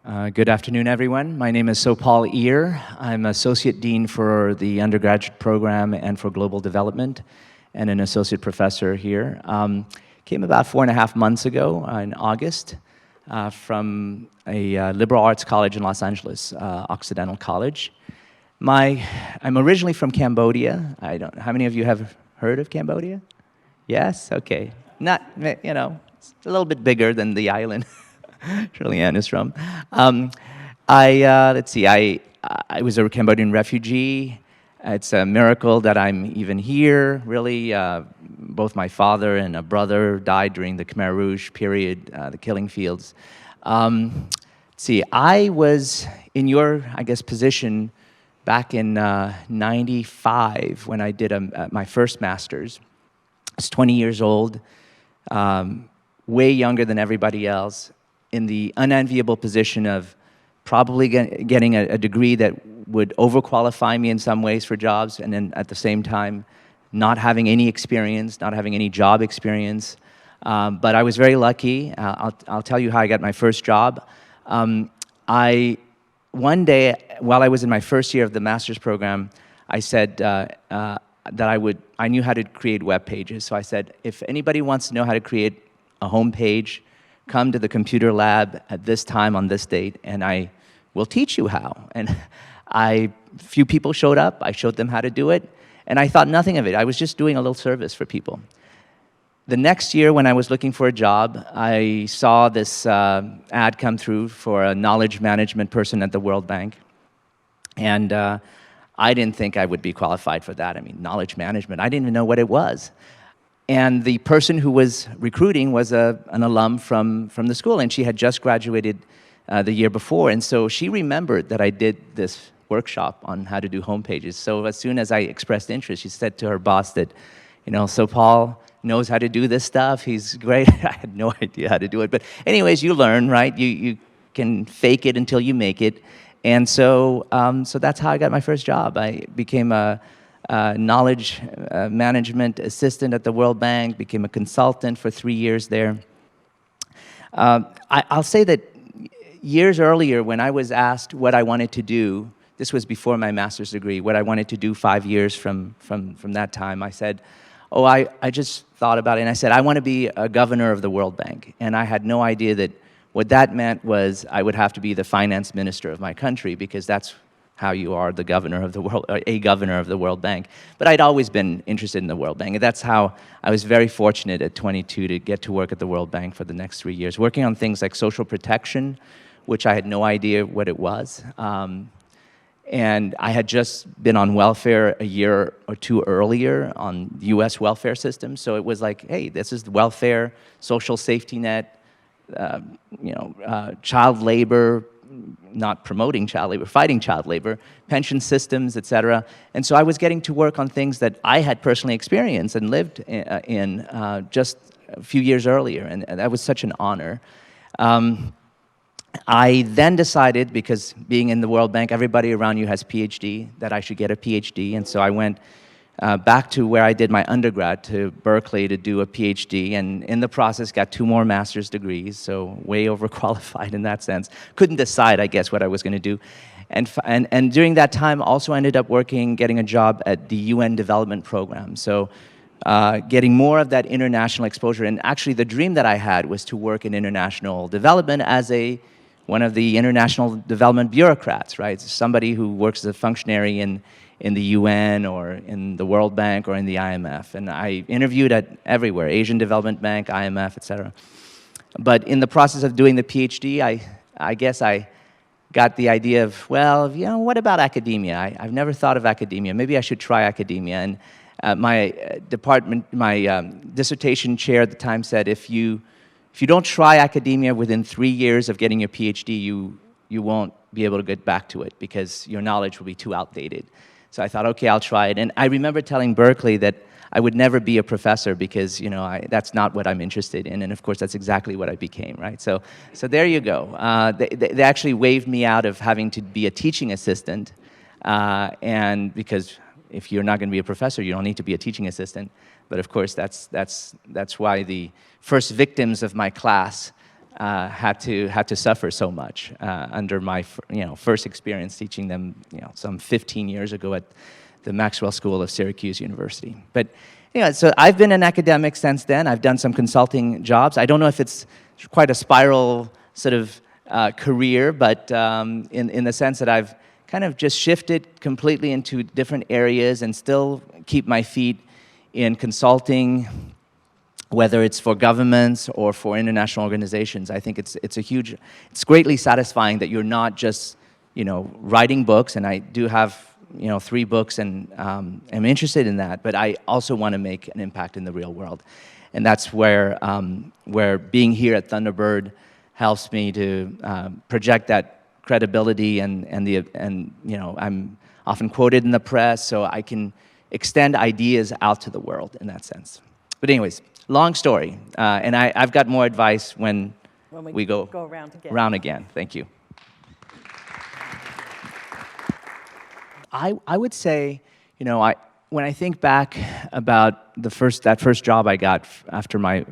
Good afternoon, everyone. My name is Sophal. I'm Associate Dean for the Undergraduate Program and for Global Development, and an Associate Professor here. Came about 4.5 months ago in August from a liberal arts college in Los Angeles, Occidental College. I'm originally from Cambodia. How many of you have heard of Cambodia? Yes? Okay. Not, it's a little bit bigger than the island Julianne is from. Let's see, I was a Cambodian refugee. It's a miracle that I'm even here, really. Both my father and a brother died during the Khmer Rouge period, the killing fields. Let's see, I was in your, position back in 95 when I did my first master's. I was 20 years old, way younger than everybody else, in the unenviable position of probably getting a degree that would overqualify me in some ways for jobs, and then at the same time not having any experience, not having any job experience. But I was very lucky. I'll tell you how I got my first job. One day, while I was in my first year of the master's program, I said that I knew how to create web pages. So I said, if anybody wants to know how to create a home page, come to the computer lab at this time on this date, and I will teach you how. And few people showed up. I showed them how to do it, and I thought nothing of it. I was just doing a little service for people. The next year, when I was looking for a job, I saw this ad come through for a knowledge management person at the World Bank, and I didn't think I would be qualified for that. I mean, knowledge management, I didn't even know what it was. And the person who was recruiting was an alum from the school, and she had just graduated the year before. And so she remembered that I did this workshop on how to do home pages. So as soon as I expressed interest, she said to her boss that, so Paul knows how to do this stuff. He's great. I had no idea how to do it. But anyways, you learn, right? You can fake it until you make it. And so that's how I got my first job. I became a knowledge management assistant at the World Bank, became a consultant for 3 years there. I'll say that years earlier, when I was asked what I wanted to do, this was before my master's degree, what I wanted to do 5 years from that time, I said, I just thought about it, and I said, I want to be a governor of the World Bank. And I had no idea that what that meant was I would have to be the finance minister of my country, because that's how you are the governor of the world, or a governor of the World Bank. But I'd always been interested in the World Bank, and that's how I was very fortunate at 22 to get to work at the World Bank for the next 3 years, working on things like social protection, which I had no idea what it was. And I had just been on welfare a year or two earlier on the US welfare system, so it was like, hey, this is the welfare, social safety net, child labor, not promoting child labor, fighting child labor, pension systems, et cetera. And so I was getting to work on things that I had personally experienced and lived in just a few years earlier, and that was such an honor. I then decided, because being in the World Bank, everybody around you has PhD, that I should get a PhD, and so I went back to where I did my undergrad, to Berkeley, to do a PhD, and in the process got 2 more master's degrees, so way overqualified in that sense. Couldn't decide, I guess, what I was going to do. And during that time, also ended up getting a job at the UN Development Program, so getting more of that international exposure. And actually, the dream that I had was to work in international development as one of the international development bureaucrats, right? Somebody who works as a functionary in the UN or in the World Bank or in the IMF. And I interviewed at everywhere, Asian Development Bank, IMF, et cetera. But in the process of doing the PhD, I guess I got the idea of, well, what about academia? I've never thought of academia. Maybe I should try academia. And my dissertation chair at the time said, if you don't try academia within 3 years of getting your PhD, you won't be able to get back to it because your knowledge will be too outdated. So I thought, okay, I'll try it. And I remember telling Berkeley that I would never be a professor because, that's not what I'm interested in. And of course, that's exactly what I became, right? So there you go. They actually waived me out of having to be a teaching assistant, and because if you're not going to be a professor, you don't need to be a teaching assistant. But of course, that's why the first victims of my class had to suffer so much under my first experience teaching them some 15 years ago at the Maxwell School of Syracuse University. But so I've been an academic since then. I've done some consulting jobs. I don't know if it's quite a spiral sort of career, but in the sense that I've kind of just shifted completely into different areas and still keep my feet in consulting, whether it's for governments or for international organizations. I think it's greatly satisfying that you're not just, writing books, and I do have, 3 books and am interested in that, but I also want to make an impact in the real world. And that's where being here at Thunderbird helps me to project that credibility and I'm often quoted in the press, so I can extend ideas out to the world in that sense. But anyways, long story, and I've got more advice when we go around again. Thank you. I would say, when I think back about that first job I got after my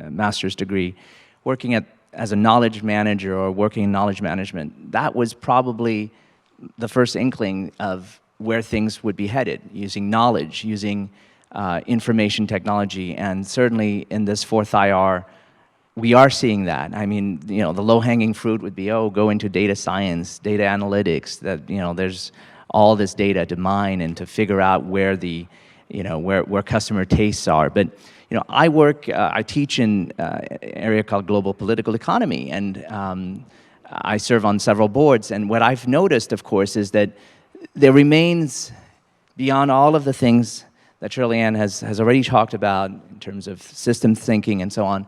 master's degree, working as a knowledge manager or working in knowledge management, that was probably the first inkling of where things would be headed, using knowledge, using information technology, and certainly in this fourth IR, we are seeing that. I mean, the low-hanging fruit would be, go into data science, data analytics, that, there's all this data to mine and to figure out where where customer tastes are. But I teach in an area called global political economy, and I serve on several boards. And what I've noticed, of course, is that there remains, beyond all of the things that Shirley Ann has already talked about in terms of systems thinking and so on,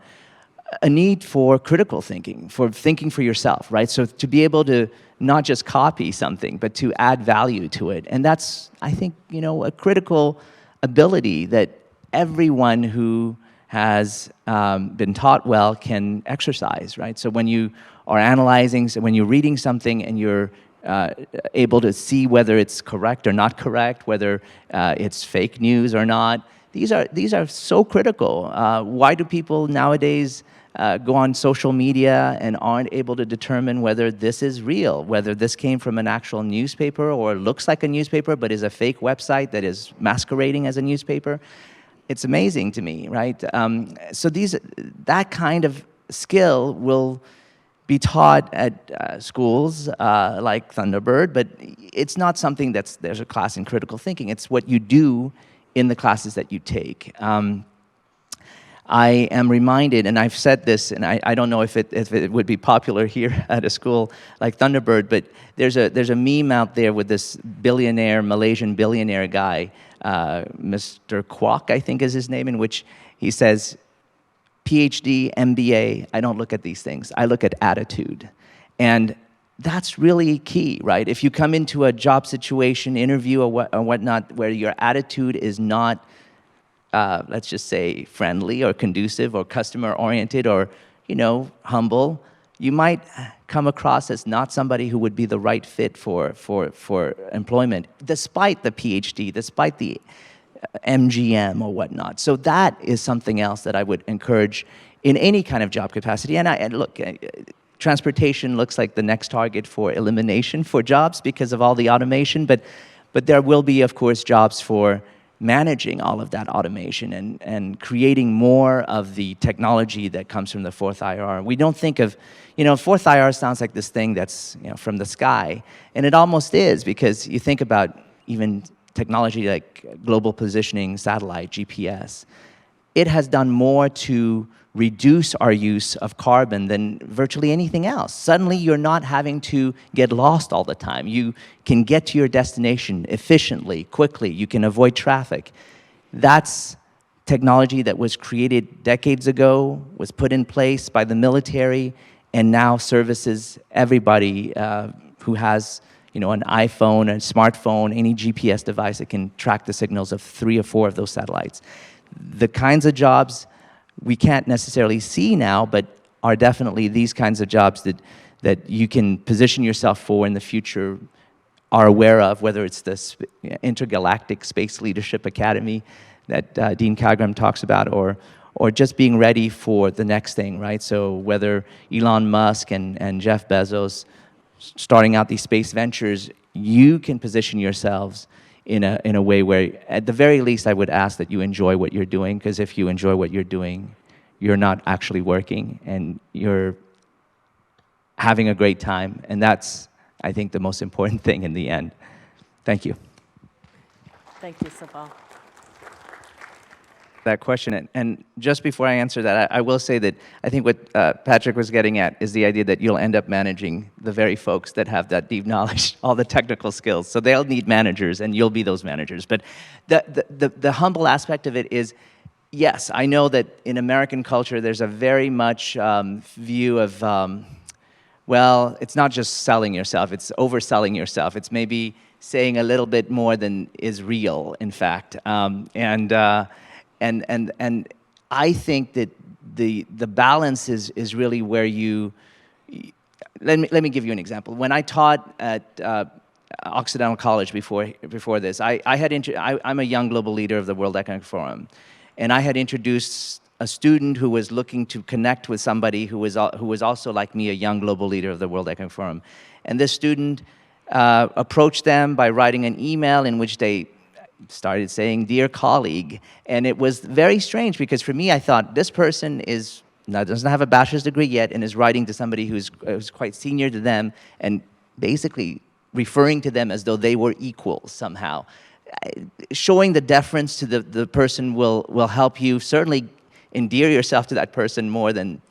a need for critical thinking, for thinking for yourself, right? So to be able to not just copy something, but to add value to it. And that's, I think, a critical ability that everyone who has been taught well can exercise, right? So when you are analyzing, so when you're reading something and you're able to see whether it's correct or not correct, whether it's fake news or not, these are so critical. Why do people nowadays go on social media and aren't able to determine whether this is real, whether this came from an actual newspaper or looks like a newspaper but is a fake website that is masquerading as a newspaper? It's amazing to me, right? So that kind of skill will be taught at schools like Thunderbird, but it's not something there's a class in critical thinking. It's what you do in the classes that you take. I am reminded, and I've said this, and I don't know if it would be popular here at a school like Thunderbird, but there's a meme out there with this Malaysian billionaire guy, Mr. Kwok, I think is his name, in which he says, PhD, MBA, I don't look at these things. I look at attitude. And that's really key, right? If you come into a job situation, interview or whatnot, where your attitude is not, let's just say, friendly or conducive or customer-oriented or, humble, you might come across as not somebody who would be the right fit for employment, despite the PhD, despite the MGM or whatnot. So that is something else that I would encourage in any kind of job capacity. And look, transportation looks like the next target for elimination for jobs because of all the automation, but there will be, of course, jobs for managing all of that automation and creating more of the technology that comes from the fourth IR. We don't think of, fourth IR sounds like this thing that's, from the sky, and it almost is, because you think about even technology like global positioning, satellite, GPS. It has done more to reduce our use of carbon than virtually anything else. Suddenly, you're not having to get lost all the time. You can get to your destination efficiently, quickly. You can avoid traffic. That's technology that was created decades ago, was put in place by the military, and now services everybody who has an iPhone, a smartphone, any GPS device that can track the signals of 3 or 4 of those satellites. The kinds of jobs we can't necessarily see now, but are definitely these kinds of jobs that you can position yourself for in the future, are aware of, whether it's the Intergalactic Space Leadership Academy that Dean Kagram talks about, or or just being ready for the next thing, right? So whether Elon Musk and Jeff Bezos starting out these space ventures, you can position yourselves in a way where, at the very least, I would ask that you enjoy what you're doing, because if you enjoy what you're doing, you're not actually working, and you're having a great time, and that's, I think, the most important thing in the end. Thank you. Thank you, Sophal. That question, and just before I answer that, I will say that I think what Patrick was getting at is the idea that you'll end up managing the very folks that have that deep knowledge, all the technical skills. So they'll need managers, and you'll be those managers. But the humble aspect of it is, yes, I know that in American culture there's a very much view of, well, it's not just selling yourself, it's overselling yourself. It's maybe saying a little bit more than is real, in fact. And I think that the balance is really where you, let me give you an example. When I taught at Occidental College before this, I'm a young global leader of the World Economic Forum, and I had introduced a student who was looking to connect with somebody who was also like me, a young global leader of the World Economic Forum. And this student approached them by writing an email in which they started saying, "Dear colleague," and it was very strange, because for me, I thought, this person doesn't have a bachelor's degree yet and is writing to somebody who's quite senior to them and basically referring to them as though they were equals somehow. Showing the deference to the person will help you certainly endear yourself to that person more than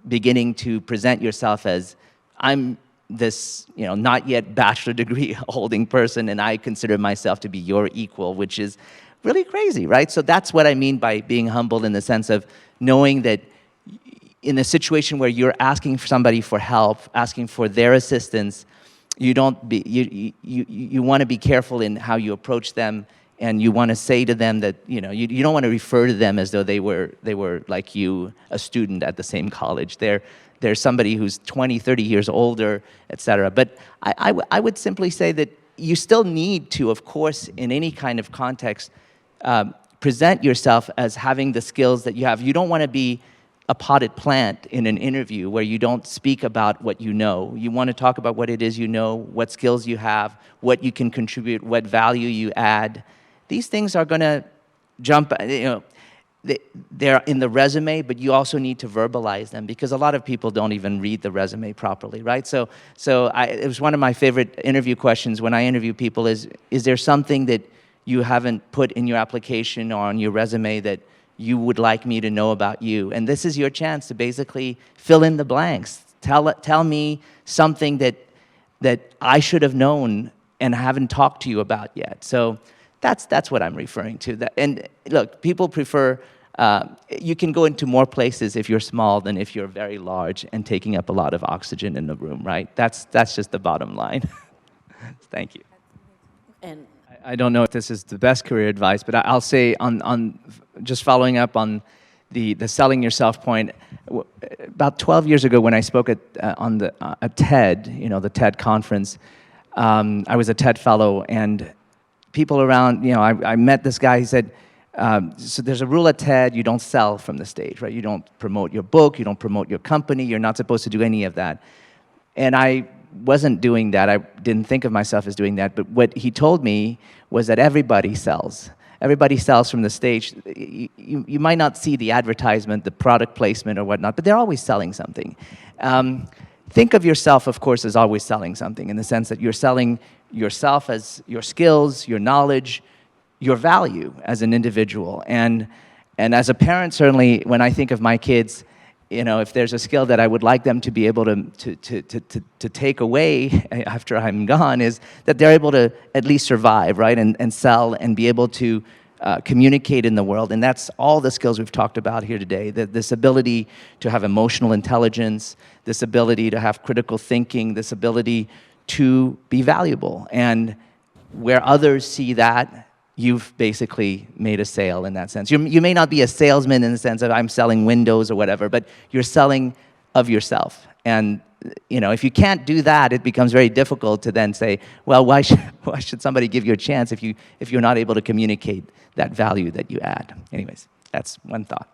beginning to present yourself as, I'm this, not yet bachelor degree holding person, and I consider myself to be your equal, which is really crazy, right? So that's what I mean by being humble, in the sense of knowing that in a situation where you're asking for somebody for help, asking for their assistance, you want to be careful in how you approach them, and you want to say to them that, you don't want to refer to them as though they were like you, a student at the same college. There's somebody who's 20, 30 years older, et cetera. But I would simply say that you still need to, of course, in any kind of context, present yourself as having the skills that you have. You don't want to be a potted plant in an interview where you don't speak about what you know. You want to talk about what it is you know, what skills you have, what you can contribute, what value you add. These things are going to jump, they're in the resume, but you also need to verbalize them, because a lot of people don't even read the resume properly, right? So it was one of my favorite interview questions when I interview people is there something that you haven't put in your application or on your resume that you would like me to know about you? And this is your chance to basically fill in the blanks. Tell me something that I should have known and haven't talked to you about yet. So that's what I'm referring to. And look, people prefer, you can go into more places if you're small than if you're very large and taking up a lot of oxygen in the room, right? That's just the bottom line. Thank you. And I don't know if this is the best career advice, but I'll say on just following up on the selling yourself point. About 12 years ago, when I spoke at TED, the TED conference, I was a TED fellow, and people around, I met this guy. He said, so there's a rule at TED: you don't sell from the stage, right? You don't promote your book, you don't promote your company. You're not supposed to do any of that. And I wasn't doing that. I didn't think of myself as doing that. But what he told me was that everybody sells. Everybody sells from the stage. You might not see the advertisement, the product placement or whatnot, but they're always selling something. Think of yourself, of course, as always selling something, in the sense that you're selling yourself as your skills, your knowledge, your value as an individual. And as a parent, certainly, when I think of my kids, if there's a skill that I would like them to be able to take away after I'm gone, is that they're able to at least survive, right, and sell and be able to communicate in the world. And that's all the skills we've talked about here today. This ability to have emotional intelligence, this ability to have critical thinking, this ability to be valuable. And where others see that, you've basically made a sale in that sense. You may not be a salesman in the sense of I'm selling windows or whatever, but you're selling of yourself. And if you can't do that, it becomes very difficult to then say, well, why should somebody give you a chance if you're not able to communicate that value that you add? Anyways, that's one thought.